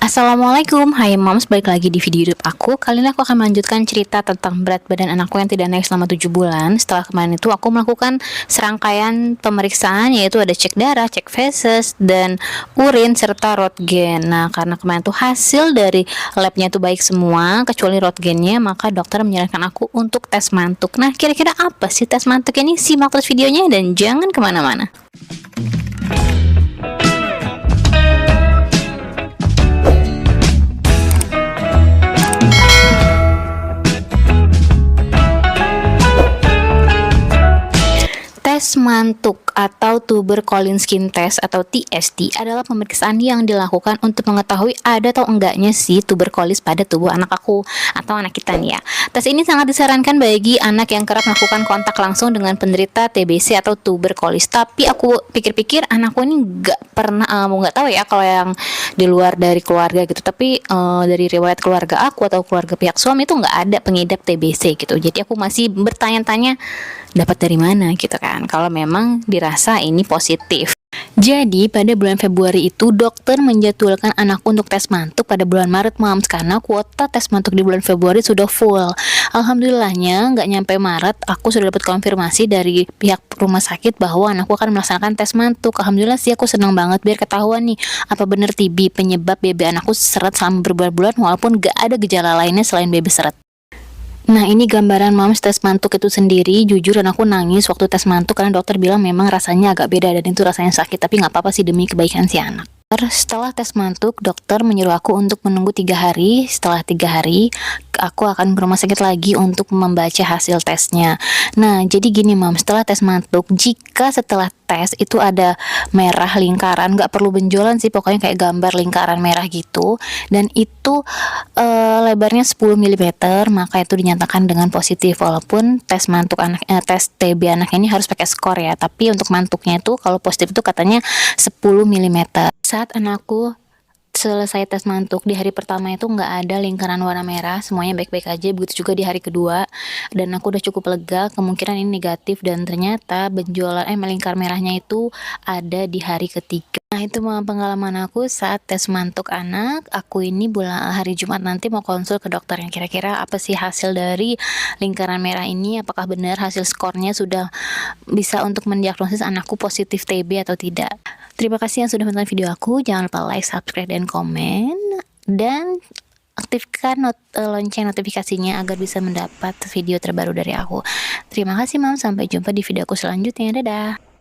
Assalamualaikum, hai moms, balik lagi di video YouTube aku. Kali ini aku akan melanjutkan cerita tentang berat badan anakku yang tidak naik selama 7 bulan. Setelah kemarin itu aku melakukan serangkaian pemeriksaan, yaitu ada cek darah, cek feses, dan urin, serta röntgen. Nah, karena kemarin tuh hasil dari labnya tuh baik semua, kecuali röntgennya, maka dokter menyarankan aku untuk tes mantuk. Nah, kira-kira apa sih tes mantuk ini? Simak terus videonya dan jangan kemana-mana. Tes mantuk atau tuberculin skin test atau TST adalah pemeriksaan yang dilakukan untuk mengetahui ada atau enggaknya si tuberkulis pada tubuh anak aku atau anak kita nih ya. Tes ini sangat disarankan bagi anak yang kerap melakukan kontak langsung dengan penderita TBC atau tuberkulis. Tapi aku pikir-pikir anakku ini nggak pernah, nggak tahu ya kalau yang di luar dari keluarga gitu. Tapi dari riwayat keluarga aku atau keluarga pihak suami itu nggak ada pengidap TBC gitu. Jadi aku masih bertanya-tanya dapat dari mana gitu kan, kalau memang dirasa ini positif. Jadi pada bulan Februari itu dokter menjadwalkan anakku untuk tes mantuk pada bulan Maret moms, karena kuota tes mantuk di bulan Februari sudah full. Alhamdulillahnya nggak nyampe Maret aku sudah dapat konfirmasi dari pihak rumah sakit bahwa anakku akan melaksanakan tes mantuk. Alhamdulillah sih, aku senang banget biar ketahuan nih apa bener TB penyebab BB anakku seret selama berbulan-bulan walaupun nggak ada gejala lainnya selain BB seret. Nah, ini gambaran moms tes mantuk itu sendiri. Jujur dan aku nangis waktu tes mantuk karena dokter bilang memang rasanya agak beda dan itu rasanya sakit, tapi nggak apa-apa sih demi kebaikan si anak. Setelah tes mantuk, dokter menyuruh aku untuk menunggu 3 hari. Setelah 3 hari, aku akan ke rumah sakit lagi untuk membaca hasil tesnya. Nah, jadi gini mam, setelah tes mantuk, jika setelah tes itu ada merah lingkaran, nggak perlu benjolan sih, pokoknya kayak gambar lingkaran merah gitu, dan itu lebarnya 10 mm, maka itu dinyatakan dengan positif. Walaupun tes mantuk anak, tes TB anak ini harus pakai skor ya, tapi untuk mantuknya itu kalau positif itu katanya 10 mm. Saat anakku selesai tes mantuk di hari pertama itu nggak ada lingkaran warna merah, semuanya baik-baik aja. Begitu juga di hari kedua, dan aku udah cukup lega, kemungkinan ini negatif, dan ternyata benjolan lingkar merahnya itu ada di hari ketiga. Nah, itu pengalaman aku saat tes mantuk anak. Aku ini bulan hari Jumat nanti mau konsul ke dokter yang kira-kira apa sih hasil dari lingkaran merah ini, apakah benar hasil skornya sudah bisa untuk mendiagnosis anakku positif TB atau tidak. Terima kasih yang sudah menonton video aku. Jangan lupa like, subscribe, dan komen, dan aktifkan lonceng notifikasinya agar bisa mendapat video terbaru dari aku. Terima kasih mam, sampai jumpa di video aku selanjutnya. Dadah.